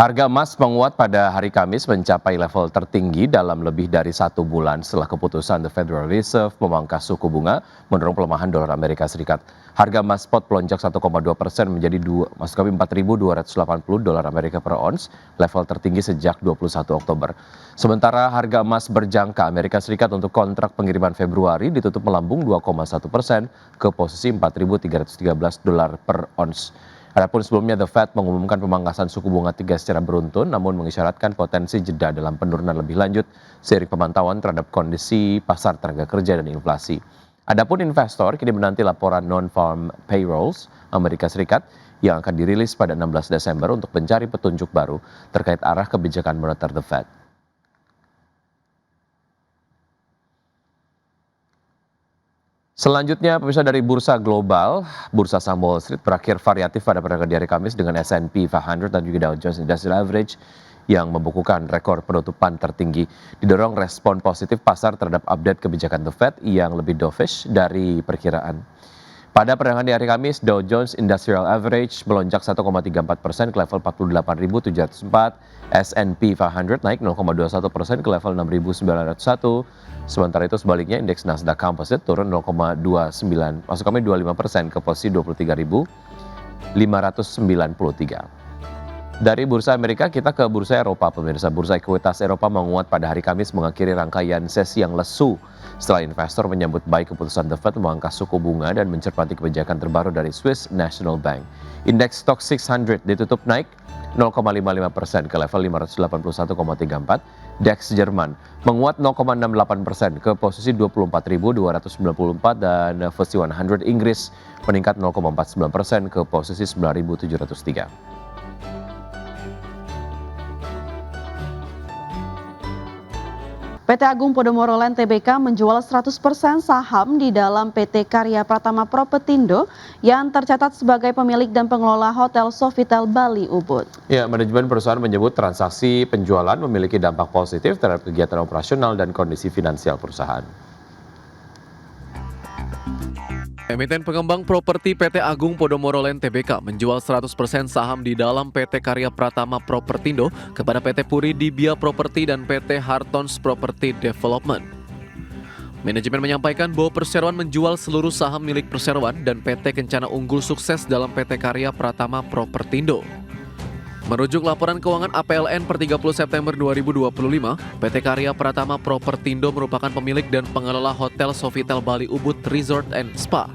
Harga emas menguat pada hari Kamis mencapai level tertinggi dalam lebih dari 1 bulan setelah keputusan The Federal Reserve memangkas suku bunga mendorong pelemahan dolar Amerika Serikat. Harga emas spot melonjak 1,2% menjadi 4.280 dolar Amerika per ons, level tertinggi sejak 21 Oktober. Sementara harga emas berjangka Amerika Serikat untuk kontrak pengiriman Februari ditutup melambung 2,1% ke posisi 4.313 dolar per ons. Adapun sebelumnya The Fed mengumumkan pemangkasan suku bunga 3 secara beruntun namun mengisyaratkan potensi jeda dalam penurunan lebih lanjut seiring pemantauan terhadap kondisi pasar tenaga kerja dan inflasi. Adapun investor kini menanti laporan non-farm payrolls Amerika Serikat yang akan dirilis pada 16 Desember untuk mencari petunjuk baru terkait arah kebijakan moneter The Fed. Selanjutnya, pemirsa dari bursa global, bursa saham Wall Street berakhir variatif pada perdagangan di hari Kamis dengan S&P 500 dan juga Dow Jones Industrial Average yang membukukan rekor penutupan tertinggi. Didorong respon positif pasar terhadap update kebijakan The Fed yang lebih dovish dari perkiraan. Pada perdagangan di hari Kamis, Dow Jones Industrial Average melonjak 1,34% ke level 48.704, S&P 500 naik 0,21% ke level 6.901, sementara itu sebaliknya indeks Nasdaq Composite turun 0,25% ke posisi 23.593. Dari bursa Amerika kita ke bursa Eropa, pemirsa. Bursa ekuitas Eropa menguat pada hari Kamis mengakhiri rangkaian sesi yang lesu setelah investor menyambut baik keputusan The Fed memangkas suku bunga dan mencermati kebijakan terbaru dari Swiss National Bank. Indeks Stoxx 600 ditutup naik 0,55% ke level 581,34. DAX Jerman menguat 0,68% ke posisi 24.294 dan FTSE 100 Inggris meningkat 0,49% ke posisi 9.703. PT Agung Podomoro Land Tbk menjual 100% saham di dalam PT Karya Pratama Propertindo yang tercatat sebagai pemilik dan pengelola Hotel Sofitel Bali Ubud. Ya, manajemen perusahaan menyebut transaksi penjualan memiliki dampak positif terhadap kegiatan operasional dan kondisi finansial perusahaan. Emiten pengembang properti PT Agung Podomoro Land Tbk menjual 100% saham di dalam PT Karya Pratama Propertindo kepada PT Puri Dibia Property dan PT Hartons Property Development. Manajemen menyampaikan bahwa Perseroan menjual seluruh saham milik Perseroan dan PT Kencana Unggul sukses dalam PT Karya Pratama Propertindo. Merujuk laporan keuangan APLN per 30 September 2025, PT Karya Pratama Propertindo merupakan pemilik dan pengelola Hotel Sofitel Bali Ubud Resort and Spa.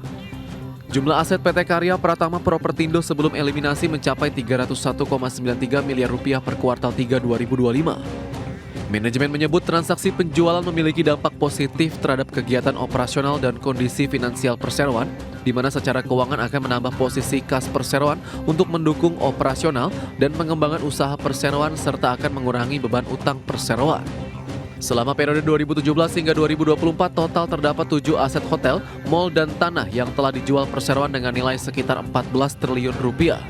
Jumlah aset PT Karya Pratama Propertindo sebelum eliminasi mencapai 301,93 miliar rupiah per kuartal 3 2025. Manajemen menyebut transaksi penjualan memiliki dampak positif terhadap kegiatan operasional dan kondisi finansial Perseroan, di mana secara keuangan akan menambah posisi kas Perseroan untuk mendukung operasional dan pengembangan usaha Perseroan serta akan mengurangi beban utang Perseroan. Selama periode 2017 hingga 2024 total terdapat 7 aset hotel, mal dan tanah yang telah dijual Perseroan dengan nilai sekitar 14 triliun rupiah.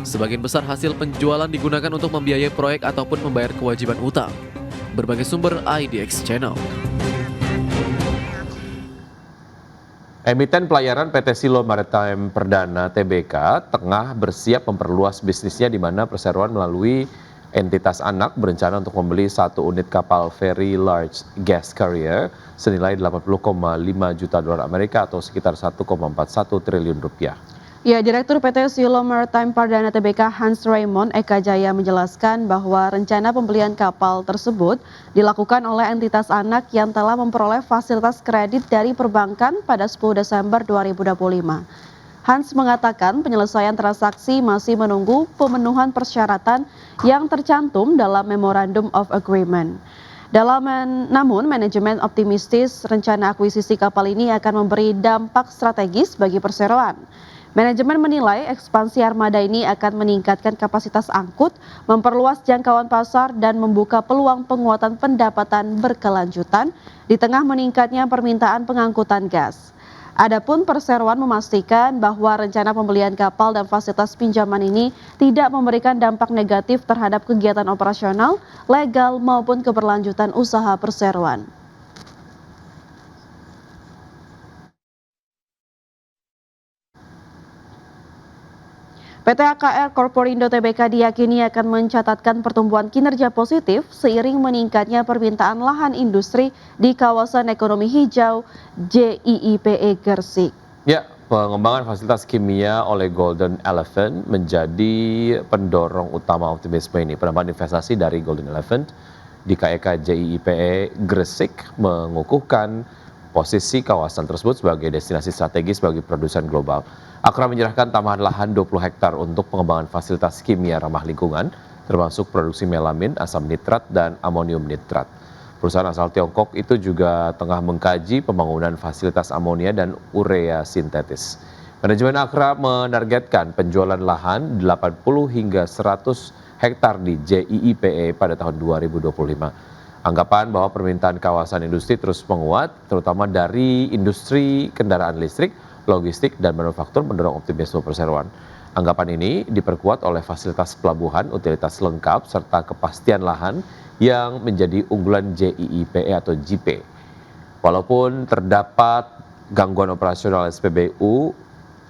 Sebagian besar hasil penjualan digunakan untuk membiayai proyek ataupun membayar kewajiban utang. Berbagai sumber IDX Channel. Emiten pelayaran PT Silo Maritime Perdana Tbk tengah bersiap memperluas bisnisnya di mana Perseroan melalui entitas anak berencana untuk membeli 1 unit kapal Very Large Gas Carrier senilai 80,5 juta dolar Amerika atau sekitar 1,41 triliun rupiah. Ya, Direktur PT Silo Maritime Perdana Tbk Hans Raymond Eka Jaya menjelaskan bahwa rencana pembelian kapal tersebut dilakukan oleh entitas anak yang telah memperoleh fasilitas kredit dari perbankan pada 10 Desember 2025. Hans mengatakan penyelesaian transaksi masih menunggu pemenuhan persyaratan yang tercantum dalam Memorandum of Agreement. Namun, manajemen optimistis rencana akuisisi kapal ini akan memberi dampak strategis bagi Perseroan. Manajemen menilai ekspansi armada ini akan meningkatkan kapasitas angkut, memperluas jangkauan pasar, dan membuka peluang penguatan pendapatan berkelanjutan di tengah meningkatnya permintaan pengangkutan gas. Adapun Perseroan memastikan bahwa rencana pembelian kapal dan fasilitas pinjaman ini tidak memberikan dampak negatif terhadap kegiatan operasional, legal maupun keberlanjutan usaha Perseroan. PT AKR Corporindo Tbk diyakini akan mencatatkan pertumbuhan kinerja positif seiring meningkatnya permintaan lahan industri di kawasan ekonomi hijau JIIPE Gresik. Ya, pengembangan fasilitas kimia oleh Golden Elephant menjadi pendorong utama optimisme ini. Penambahan investasi dari Golden Elephant di KEK JIIPE Gresik mengukuhkan posisi kawasan tersebut sebagai destinasi strategis bagi produsen global. Akra menyerahkan tambahan lahan 20 hektar untuk pengembangan fasilitas kimia ramah lingkungan, termasuk produksi melamin, asam nitrat, dan amonium nitrat. Perusahaan asal Tiongkok itu juga tengah mengkaji pembangunan fasilitas amonia dan urea sintetis. Manajemen Akra menargetkan penjualan lahan 80 hingga 100 hektar di JIIPE pada tahun 2025. Anggapan bahwa permintaan kawasan industri terus menguat, terutama dari industri kendaraan listrik, logistik, dan manufaktur mendorong optimisme perseroan. Anggapan ini diperkuat oleh fasilitas pelabuhan, utilitas lengkap, serta kepastian lahan yang menjadi unggulan JIIPE atau JIPE. Walaupun terdapat gangguan operasional SPBU,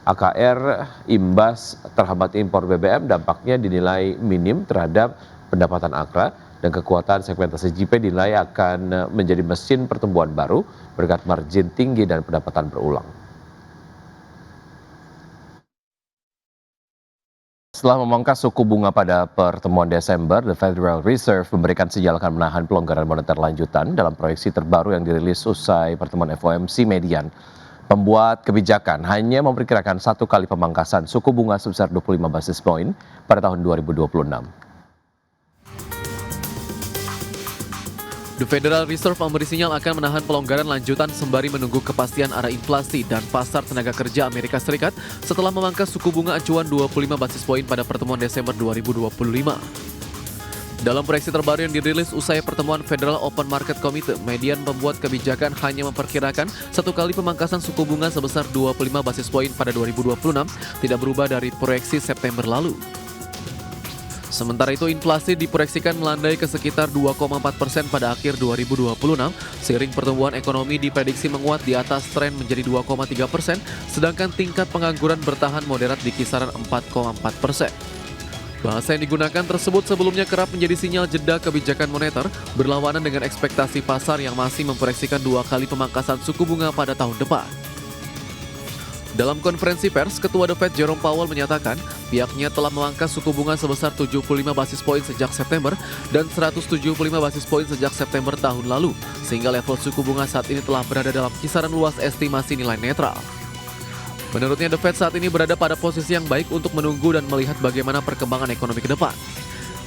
AKR imbas terhambat impor BBM dampaknya dinilai minim terhadap pendapatan Akra, dan kekuatan segmentasi JIPE dinilai akan menjadi mesin pertumbuhan baru berkat margin tinggi dan pendapatan berulang. Setelah memangkas suku bunga pada pertemuan Desember, The Federal Reserve memberikan sinyal akan menahan pelonggaran moneter lanjutan dalam proyeksi terbaru yang dirilis usai pertemuan FOMC median. Pembuat kebijakan hanya memperkirakan satu kali pemangkasan suku bunga sebesar 25 basis poin pada tahun 2026. The Federal Reserve memberi sinyal akan menahan pelonggaran lanjutan sembari menunggu kepastian arah inflasi dan pasar tenaga kerja Amerika Serikat setelah memangkas suku bunga acuan 25 basis poin pada pertemuan Desember 2025. Dalam proyeksi terbaru yang dirilis usai pertemuan Federal Open Market Committee, median pembuat kebijakan hanya memperkirakan satu kali pemangkasan suku bunga sebesar 25 basis poin pada 2026, tidak berubah dari proyeksi September lalu. Sementara itu, inflasi diproyeksikan melandai ke sekitar 2,4% pada akhir 2026, seiring pertumbuhan ekonomi diprediksi menguat di atas tren menjadi 2,3%, sedangkan tingkat pengangguran bertahan moderat di kisaran 4,4%. Bahasa yang digunakan tersebut sebelumnya kerap menjadi sinyal jeda kebijakan moneter, berlawanan dengan ekspektasi pasar yang masih memproyeksikan dua kali pemangkasan suku bunga pada tahun depan. Dalam konferensi pers, Ketua The Fed Jerome Powell menyatakan pihaknya telah memangkas suku bunga sebesar 75 basis poin sejak September dan 175 basis poin sejak September tahun lalu, sehingga level suku bunga saat ini telah berada dalam kisaran luas estimasi nilai netral. Menurutnya, The Fed saat ini berada pada posisi yang baik untuk menunggu dan melihat bagaimana perkembangan ekonomi ke depan.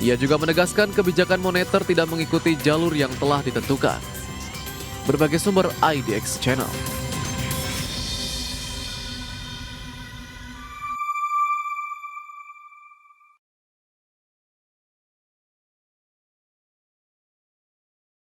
Ia juga menegaskan kebijakan moneter tidak mengikuti jalur yang telah ditentukan. Berbagai sumber IDX Channel.